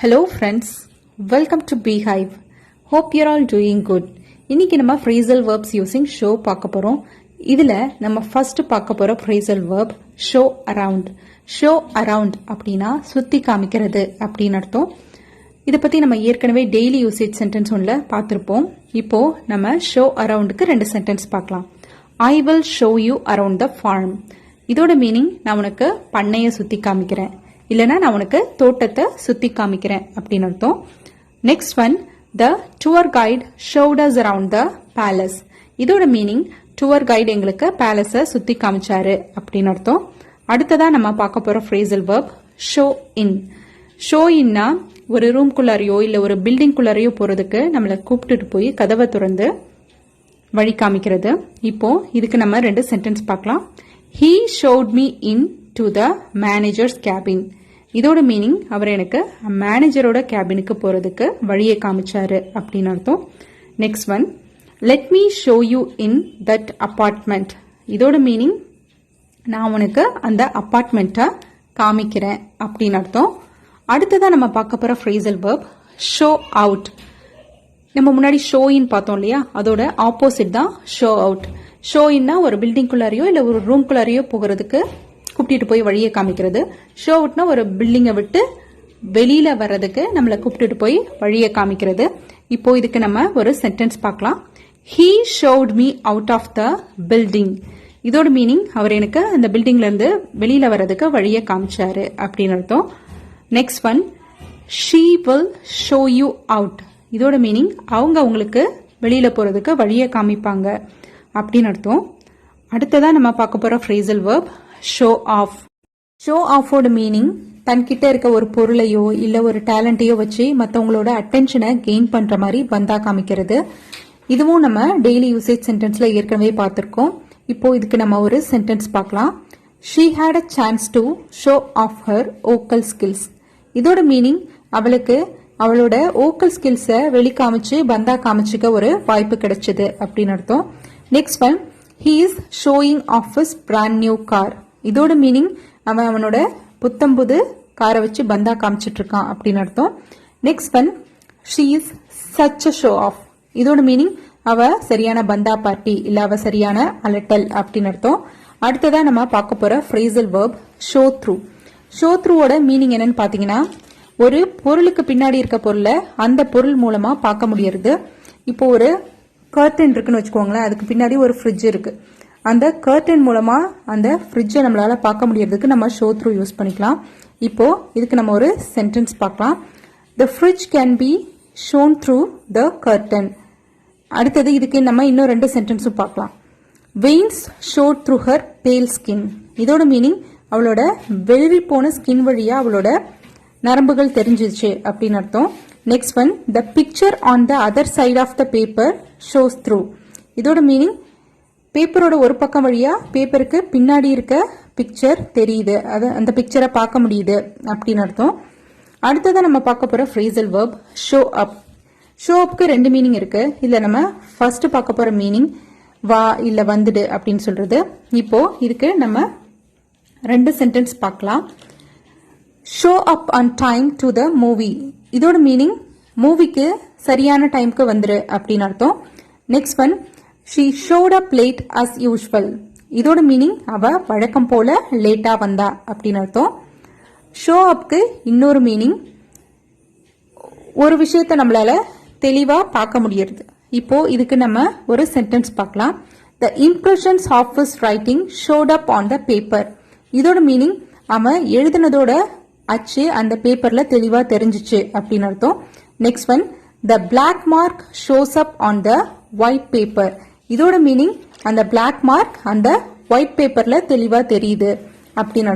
Hello friends, welcome to Beehive. Hope you're all doing good. இன்னைக்கு நம்ம phrasal verbs using show பார்க்க போறோம். இதுல நம்ம first பார்க்க போற phrasal verb show around. Show around அப்படினா சுத்தி காமிக்கிறது அப்படின்னு அர்த்தம். இத பத்தி நம்ம ஏற்கனவே daily usage sentence ஒன்ல பார்த்திருப்போம். இப்போ நம்ம show aroundக்கு ரெண்டு sentence பார்க்கலாம். I will show you around the farm. இதோட மீனிங் நான் உனக்கு பண்ணைய சுத்தி காமிக்கிறேன். இல்லனா நான் உனக்கு தோட்டத்தை சுத்தி காமிக்கிறேன் அப்படின்னு அர்த்தம். Next one, the tour guide showed us around the palace. இதோட மீனிங் tour guide எங்களுக்கு பேலஸை சுத்தி காமிச்சாரு அப்படின்னு அர்த்தம். அடுத்ததா நம்ம பார்க்க போற phrasal verb show in. show inனா ஒரு ரூம்குள்ளாரையோ இல்ல ஒரு பில்டிங்குள்ளாரையோ போறதுக்கு நம்மளை கூப்பிட்டுட்டு போய் கதவை திறந்து வழி காமிக்கிறது. இப்போ இதுக்கு நம்ம ரெண்டு சென்டென்ஸ் பார்க்கலாம். He showed me in to the manager's cabin. இதோட மீனிங் அவர் எனக்கு மேனேஜரோட கேபினுக்கு போறதுக்கு வழியை காமிச்சாரு அப்படின்னு அர்த்தம். Next one, let me show you in that apartment. இதோட மீனிங் நான் உனக்கு அந்த அபார்ட்மெண்ட்டை காமிக்கிறேன் அப்படின்னு அர்த்தம். அடுத்ததான் நம்ம பார்க்க போற phrasal verb show out. நம்ம முன்னாடி ஷோ இன் பார்த்தோம் இல்லையா, அதோட ஆப்போசிட் தான் ஷோ அவுட். ஷோ இன்னா ஒரு பில்டிங்குள்ளாரையோ இல்ல ஒரு ரூம்குள்ளாரையோ போகிறதுக்கு கூப்பிட்டு போய் வழியை காமிக்கிறது. ஷோ அவுட்னா ஒரு பில்டிங்கை விட்டு வெளியில வர்றதுக்கு நம்மளை கூப்பிட்டு போய் வழியை காமிக்கிறது. இப்போ இதுக்கு நம்ம ஒரு சென்டென்ஸ் பார்க்கலாம். He showed me out of the building. இதோட மீனிங் அவர் எனக்கு அந்த பில்டிங்ல இருந்து வெளியில வர்றதுக்கு வழியை காமிச்சாரு அப்படின்னு அர்த்தம். Next one, she will show you out. இதோட மீனிங் அவங்க உங்களுக்கு வெளியில போறதுக்கு வழியை காமிப்பாங்க அப்படின்னு அர்த்தம். அடுத்ததான் நம்ம பார்க்க போற phrasal verb show off. show off ஓட மீனிங் தன்கிட்ட இருக்க ஒரு பொருளையோ இல்ல ஒரு டேலண்டையோ வச்சு மற்றவங்களோட அட்டென்ஷனை கெயின் பண்ற மாதிரி பந்தா காமிக்கிறது. இதுவும் நம்ம டெய்லி யூசேஜ் சென்டென்ஸ்ல ஏற்கனவே பார்த்திருக்கோம். இப்போ இதுக்கு நம்ம ஒரு சென்டென்ஸ் பார்க்கலாம். she had a chance to show off her vocal skills. இதோட மீனிங் அவளுக்கு அவளோட ஓக்கல் ஸ்கில்ஸை வெளிக்காமிச்சு பந்தா காமிச்சுக்க ஒரு வாய்ப்பு கிடைச்சது அப்படின்னு அர்த்தம். Next one, he is showing off his brand new car. இதோட மீனிங் அவனோட புத்தம்புது காரை வச்சு பந்தா காமிச்சிட்டு இருக்கான் அப்படின்னு அர்த்தம். Next one, she is such a show off. இதோட மீனிங் அவ சரியான பந்தா பார்ட்டி இல்ல அவ சரியான அலட்டல் அப்படின்னு அர்த்தம். அடுத்ததா நம்ம பார்க்க போற phrasal verb show through. show through ஓட மீனிங் என்னன்னு பாத்தீங்கன்னா ஒரு பொருளுக்கு பின்னாடி இருக்க பொருளை அந்த பொருள் மூலமா பார்க்க முடியறது. இப்போ ஒரு கர்டன் இருக்குன்னு வச்சுக்கோங்களேன், அதுக்கு பின்னாடி ஒரு ஃப்ரிட்ஜ் இருக்கு. அந்த கர்டன் மூலமா அந்த ஃப்ரிட்ஜை நம்மளால பார்க்க முடியறதுக்கு நம்ம ஷோ த்ரூ யூஸ் பண்ணிக்கலாம். இப்போ இதுக்கு நம்ம ஒரு சென்டென்ஸ் பார்க்கலாம். The fridge can be shown through the curtain. அடுத்தது இதுக்கு நம்ம இன்னும் ரெண்டு சென்டென்ஸும் பார்க்கலாம். Veins showed through her pale skin. இதோட மீனிங் அவளோட வெளிரி போன ஸ்கின் வழியா அவளோட நரம்புகள் தெரிஞ்சிச்சு அப்படின்னு அர்த்தம். Next one, the picture on the other side of the paper shows through. இதோட மீனிங் பேப்பரோட ஒரு பக்கம் வழியா பேப்பருக்கு பின்னாடி இருக்க பிக்சர் தெரியுது, அந்த பிக்சரை பார்க்க முடியுது அப்படின்னு அர்த்தம். அடுத்ததான் நம்ம பார்க்க போற phrasal verb show up. show upக்கு ரெண்டு மீனிங் இருக்கு. இதுல நம்ம ஃபர்ஸ்ட் பார்க்க போற மீனிங் வா இல்ல வந்துடு அப்படின்னு சொல்றது. இப்போ இதுக்கு நம்ம ரெண்டு சென்டென்ஸ் பார்க்கலாம். show up on time to the movie. இதோட மீனிங் மூவிக்கு சரியான டைம்க்கு வந்துரு அப்படின்னு அர்த்தம். Next one, she showed up late as usual. இதோட மீனிங் அவ வழக்கம் போல லேட்டா வந்தா அப்படின்னு அர்த்தம். ஷோ அப்க்கு இன்னொரு மீனிங் ஒரு விஷயத்தை நம்மளால தெளிவா பார்க்க முடியறது. இப்போ இதுக்கு நம்ம ஒரு சென்டென்ஸ் பார்க்கலாம். the impressions of his writing showed up on the paper. இதோட மீனிங் அவன் எழுதினதோட அச்சு அந்த பேப்பர்ல தெளிவா தெரிஞ்சிச்சு அப்படின்னு அர்த்தம். Next one, the black mark shows up on the white paper. இதோட மீனிங் அந்த black mark அந்த white paperல தெளிவா தெரியுது அப்படின்னு